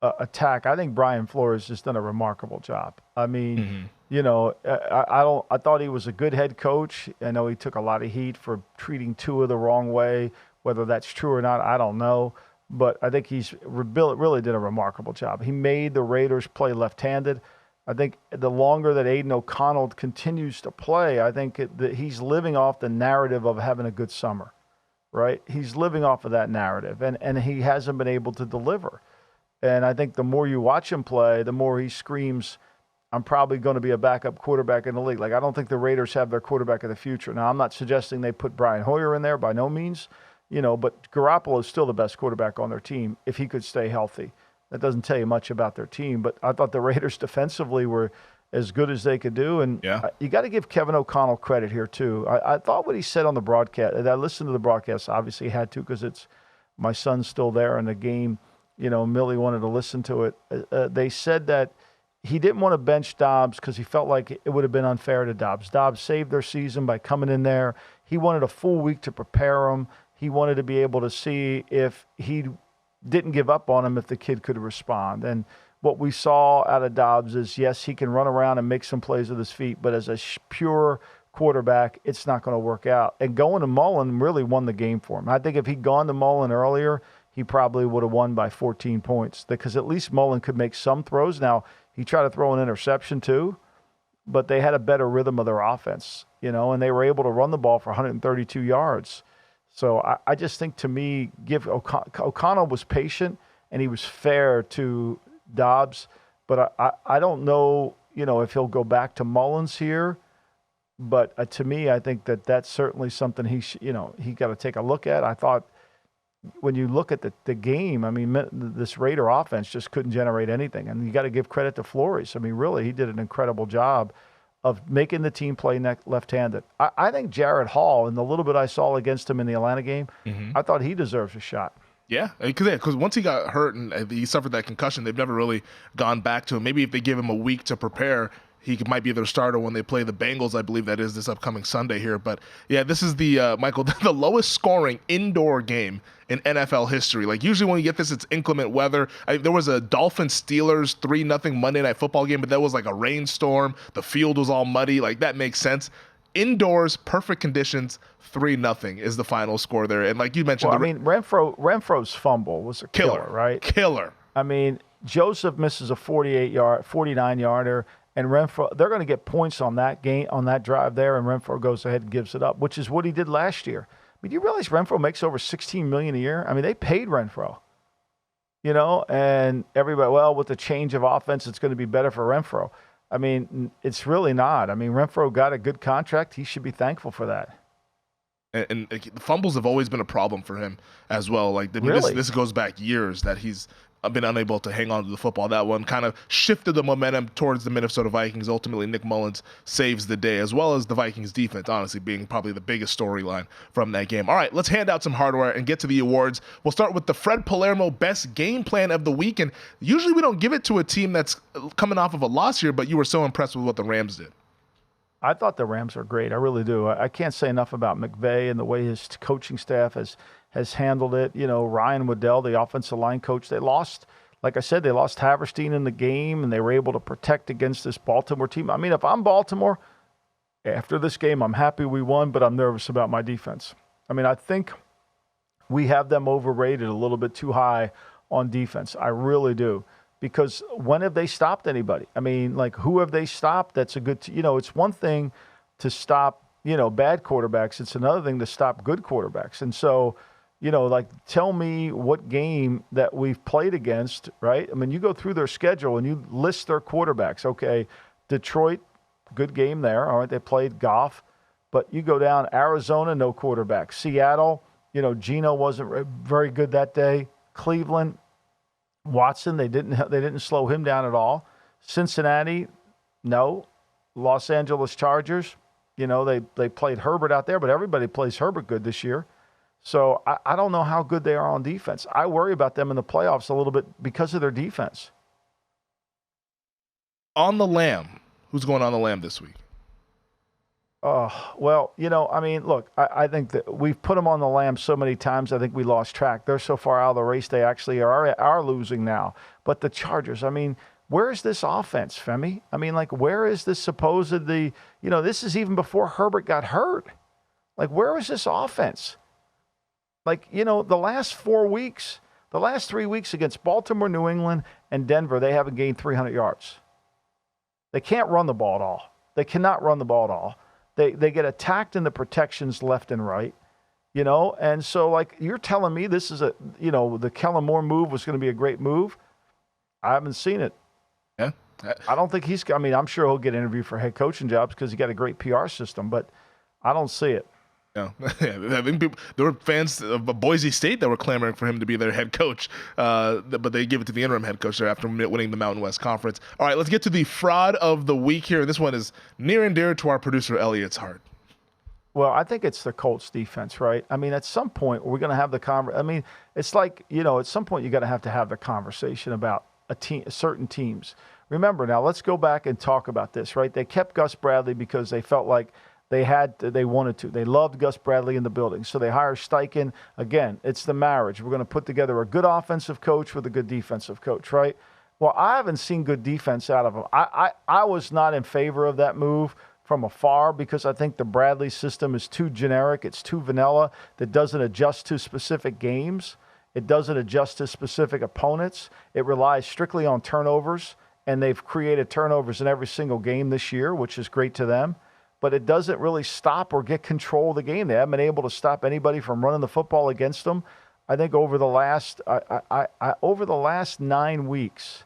S3: attack. I think Brian Flores has done a remarkable job. I mean, I thought he was a good head coach. I know he took a lot of heat for treating Tua the wrong way. Whether that's true or not, I don't know. But I think he's really did a remarkable job. He made the Raiders play left-handed. I think the longer that Aiden O'Connell continues to play, I think that he's living off the narrative of having a good summer, right? He's living off of that narrative, and he hasn't been able to deliver. And I think the more you watch him play, the more he screams, I'm probably going to be a backup quarterback in the league. Like, I don't think the Raiders have their quarterback of the future. Now, I'm not suggesting they put Brian Hoyer in there by no means, but Garoppolo is still the best quarterback on their team if he could stay healthy. That doesn't tell you much about their team, but I thought the Raiders defensively were as good as they could do. And you got to give Kevin O'Connell credit here, too. I thought what he said on the broadcast, and I listened to the broadcast, obviously had to because it's my son's still there in the game. Millie wanted to listen to it. They said that he didn't want to bench Dobbs because he felt like it would have been unfair to Dobbs. Dobbs saved their season by coming in there. He wanted a full week to prepare him. He wanted to be able to see if he didn't give up on him if the kid could respond. And what we saw out of Dobbs is, yes, he can run around and make some plays with his feet, but as a pure quarterback, it's not going to work out. And going to Mullen really won the game for him. I think if he'd gone to Mullen earlier, he probably would have won by 14 points because at least Mullen could make some throws. Now, he tried to throw an interception too, but they had a better rhythm of their offense, and they were able to run the ball for 132 yards. So I just think, to me, O'Connell was patient and he was fair to Dobbs, but I don't know, if he'll go back to Mullins here. But to me, I think that's certainly something he got to take a look at. I thought when you look at the game, I mean, this Raider offense just couldn't generate anything. And you got to give credit to Flores. I mean, really, he did an incredible job of making the team play left-handed. I think Jared Hall, in the little bit I saw against him in the Atlanta game, I thought he deserves a shot.
S2: Yeah, because once he got hurt and he suffered that concussion, they've never really gone back to him. Maybe if they give him a week to prepare, he might be their starter when they play the Bengals, I believe that is this upcoming Sunday here. But yeah, this is the Michael, the lowest scoring indoor game in NFL history. Like usually when you get this, it's inclement weather. There was a Dolphins-Steelers 3-0 Monday Night Football game, but that was like a rainstorm. The field was all muddy. Like that makes sense. Indoors, perfect conditions, 3-0 is the final score there. And like you mentioned,
S3: Renfro's fumble was a killer, right?
S2: Killer.
S3: I mean, Joseph misses a 49-yarder. And Renfro, they're going to get points on that game, on that drive there, and Renfro goes ahead and gives it up, which is what he did last year. I mean, do you realize Renfro makes over $16 million a year? I mean, they paid Renfro, and everybody, well, with the change of offense, it's going to be better for Renfro. I mean, it's really not. I mean, Renfro got a good contract. He should be thankful for that.
S2: And the fumbles have always been a problem for him as well. Like this goes back years that he's been unable to hang on to the football. That one kind of shifted the momentum towards the Minnesota Vikings. Ultimately, Nick Mullins saves the day, as well as the Vikings defense, honestly, being probably the biggest storyline from that game. All right, let's hand out some hardware and get to the awards. We'll start with the Fred Palermo Best Game Plan of the Week. And usually we don't give it to a team that's coming off of a loss here, but you were so impressed with what the Rams did.
S3: I thought the Rams are great. I really do. I can't say enough about McVay and the way his coaching staff has handled it. Ryan Waddell, the offensive line coach, they lost, like I said, they lost Haverstein in the game, and they were able to protect against this Baltimore team. I mean, if I'm Baltimore, after this game, I'm happy we won, but I'm nervous about my defense. I mean, I think we have them overrated a little bit too high on defense. I really do. Because when have they stopped anybody? I mean, like, who have they stopped? That's a good, it's one thing to stop, bad quarterbacks. It's another thing to stop good quarterbacks. And so, tell me what game that we've played against, right? I mean, you go through their schedule and you list their quarterbacks. Okay, Detroit, good game there. All right, they played Goff. But you go down, Arizona, no quarterback. Seattle, Geno wasn't very good that day. Cleveland, Watson, they didn't slow him down at all. Cincinnati, no. Los Angeles Chargers, they played Herbert out there, but everybody plays Herbert good this year. So I don't know how good they are on defense. I worry about them in the playoffs a little bit because of their defense.
S2: On the Lamb, who's going on the Lamb this week?
S3: Well, look, I think that we've put them on the Lamb so many times, I think we lost track. They're so far out of the race, they actually are losing now. But the Chargers, I mean, where is this offense, Femi? I mean, like, where is this supposedly, this is even before Herbert got hurt. Like, where is this offense? Like, the last 4 weeks, the last 3 weeks against Baltimore, New England, and Denver, they haven't gained 300 yards. They can't run the ball at all. They cannot run the ball at all. They get attacked in the protections left and right, and so, like, you're telling me this is the Kellen Moore move was going to be a great move? I haven't seen it.
S2: Yeah.
S3: I don't think I'm sure he'll get interviewed for head coaching jobs because he got a great PR system, but I don't see it.
S2: Yeah, I think there were fans of Boise State that were clamoring for him to be their head coach, but they give it to the interim head coach there after winning the Mountain West Conference. All right, let's get to the fraud of the week here. This one is near and dear to our producer Elliot's heart.
S3: Well, I think it's the Colts defense, right? I mean, at some point we're going to have the conversation. I mean, it's like, at some point you got to have the conversation about certain teams. remember now, let's go back and talk about this, right? They kept Gus Bradley because they felt like they wanted to. They loved Gus Bradley in the building. So they hire Steichen. Again, it's the marriage. We're going to put together a good offensive coach with a good defensive coach, right? Well, I haven't seen good defense out of him. I was not in favor of that move from afar because I think the Bradley system is too generic. It's too vanilla. That doesn't adjust to specific games. It doesn't adjust to specific opponents. It relies strictly on turnovers, and they've created turnovers in every single game this year, which is great to them. But it doesn't really stop or get control of the game. They haven't been able to stop anybody from running the football against them. I think over the last over the last 9 weeks,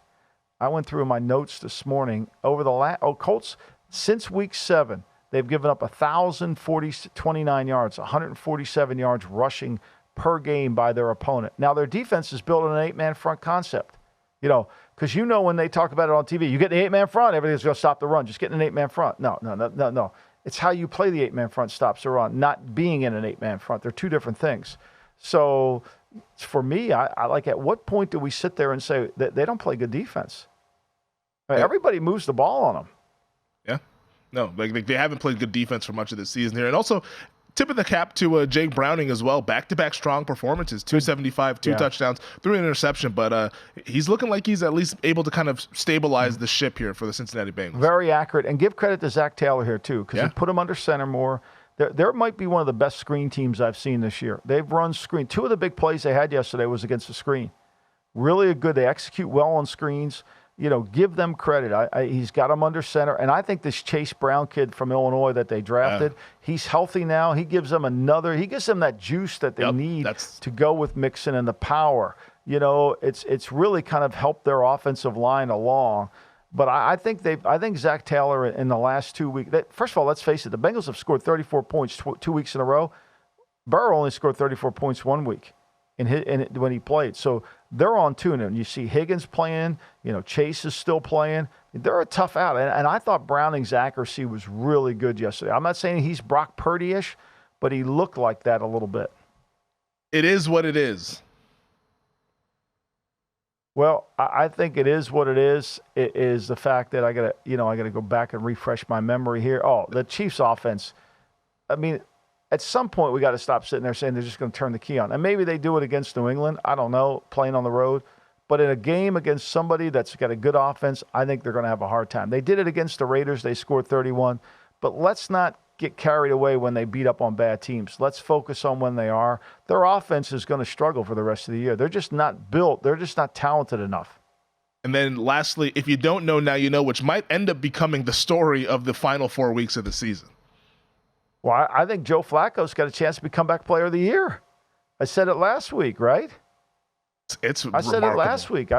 S3: I went through my notes this morning. Colts since week 7, they've given up 1,029 yards, 147 yards rushing per game by their opponent. Now their defense is built on an 8-man front concept. Because when they talk about it on TV, you get the 8-man front, everything's going to stop the run. Just get an 8-man front. No. It's how you play the 8-man front stops the run, not being in an 8-man front. They're two different things. So for me, I like, at what point do we sit there and say that they don't play good defense? I mean, everybody moves the ball on them.
S2: Yeah. No, like they haven't played good defense for much of this season here. And also, tip of the cap to Jake Browning as well. Back-to-back strong performances, 275, 2 touchdowns, 3 interception. But he's looking like he's at least able to kind of stabilize the ship here for the Cincinnati Bengals. Very
S3: accurate. And give credit to Zach Taylor here, too, because he put him under center more. There might be one of the best screen teams I've seen this year. They've run screen. 2 of the big plays they had yesterday was against the screen. Really good. They execute well on screens. Give them credit. He's got them under center. And I think this Chase Brown kid from Illinois that they drafted, he's healthy now. He gives them that juice that they need to go with Mixon and the power. It's really kind of helped their offensive line along. But I think Zach Taylor in the last 2 weeks, first of all, let's face it, the Bengals have scored 34 points 2 weeks in a row. Burrow only scored 34 points 1 week when he played. So they're on tune. And you see Higgins playing, Chase is still playing. They're a tough out. And I thought Browning's accuracy was really good yesterday. I'm not saying he's Brock Purdy-ish, but he looked like that a little bit.
S2: It is what it is.
S3: Well, I think it is what it is. It is the fact that I gotta go back and refresh my memory here. Oh, the Chiefs offense. I mean, at some point we got to stop sitting there saying they're just going to turn the key on. And maybe they do it against New England. I don't know, playing on the road. But in a game against somebody that's got a good offense, I think they're going to have a hard time. They did it against the Raiders. They scored 31. But let's not get carried away when they beat up on bad teams. Let's focus on when they are. Their offense is going to struggle for the rest of the year. They're just not built. They're just not talented enough.
S2: And then lastly, if you don't know now, you know, which might end up becoming the story of the final 4 weeks of the season.
S3: Well, I think Joe Flacco's got a chance to be comeback player of the year. I said it last week, right?
S2: I
S3: said it last week.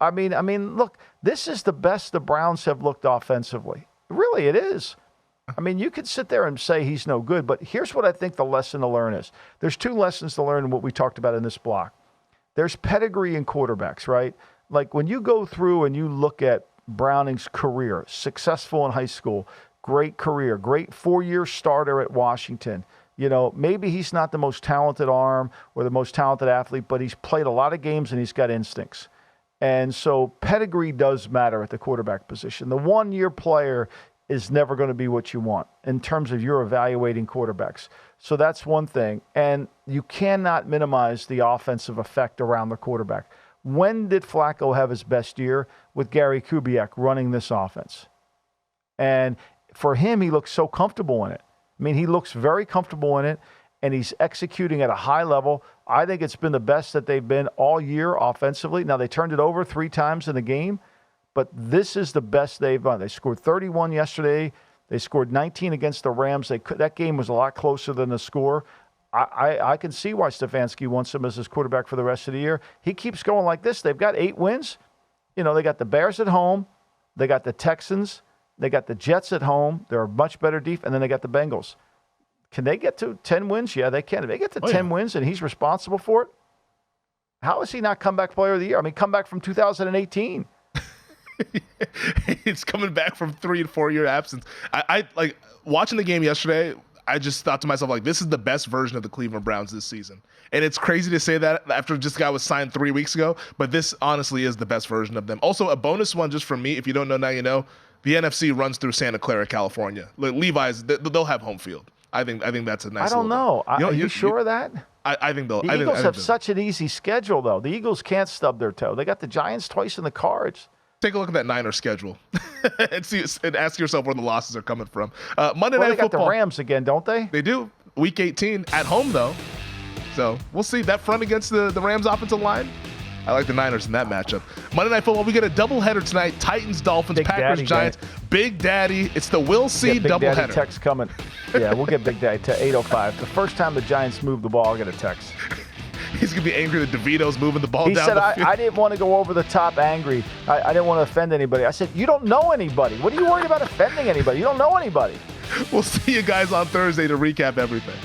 S3: I mean, look, this is the best the Browns have looked offensively. Really, it is. I mean, you could sit there and say he's no good, but here's what I think the lesson to learn is. There's 2 lessons to learn in what we talked about in this block. There's pedigree in quarterbacks, right? Like when you go through and you look at Browning's career, successful in high school, great career, great 4-year starter at Washington. You know, maybe he's not the most talented arm or the most talented athlete, but he's played a lot of games and he's got instincts. And so pedigree does matter at the quarterback position. The 1-year player is never going to be what you want in terms of your evaluating quarterbacks. So that's one thing. And you cannot minimize the offensive effect around the quarterback. When did Flacco have his best year? With Gary Kubiak running this offense. And for him, he looks so comfortable in it. I mean, he looks very comfortable in it, and he's executing at a high level. I think it's been the best that they've been all year offensively. Now, they turned it over 3 times in the game, but this is the best they've done. They scored 31 yesterday. They scored 19 against the Rams. That game was a lot closer than the score. I can see why Stefanski wants him as his quarterback for the rest of the year. He keeps going like this. They've got 8 wins. You know, they got the Bears at home. They got the Texans. They got the Jets at home. They're a much better defense. And then they got the Bengals. Can they get to 10 wins? Yeah, they can. If they get to 10 wins and he's responsible for it, how is he not comeback player of the year? I mean, come back from 2018.
S2: It's coming back from 3 to 4 year absence. I like watching the game yesterday. I just thought to myself, like, this is the best version of the Cleveland Browns this season. And it's crazy to say that after this guy was signed 3 weeks ago, but this honestly is the best version of them. Also, a bonus one just from me, if you don't know now you know, the NFC runs through Santa Clara, California. Levi's, they'll have home field. I think that's a nice.
S3: I don't know. Are you sure of that?
S2: I think they'll.
S3: The Eagles have such an easy schedule, though. The Eagles can't stub their toe. They got the Giants twice and the Cards.
S2: Take a look at that Niners schedule and ask yourself where the losses are coming from. Monday Night
S3: Football. They got
S2: Football.
S3: the Rams again, don't they?
S2: They do. Week 18 at home though, so we'll see that front against the Rams offensive line. I like the Niners in that matchup. Monday Night Football, we get a doubleheader tonight. Titans, Dolphins,
S3: Big
S2: Packers,
S3: Daddy,
S2: Giants.
S3: man.
S2: Big Daddy. It's the Will See
S3: Big Daddy
S2: doubleheader.
S3: text coming. Yeah, we'll get Big Daddy to 8:05. The first time the Giants move the ball, I'll get a text.
S2: He's going to be angry that DeVito's moving the ball
S3: He
S2: down
S3: said,
S2: the field.
S3: I didn't want to go over the top angry. I didn't want to offend anybody. I said, you don't know anybody. What are you worried about offending anybody? You don't know anybody.
S2: We'll see you guys on Thursday to recap everything.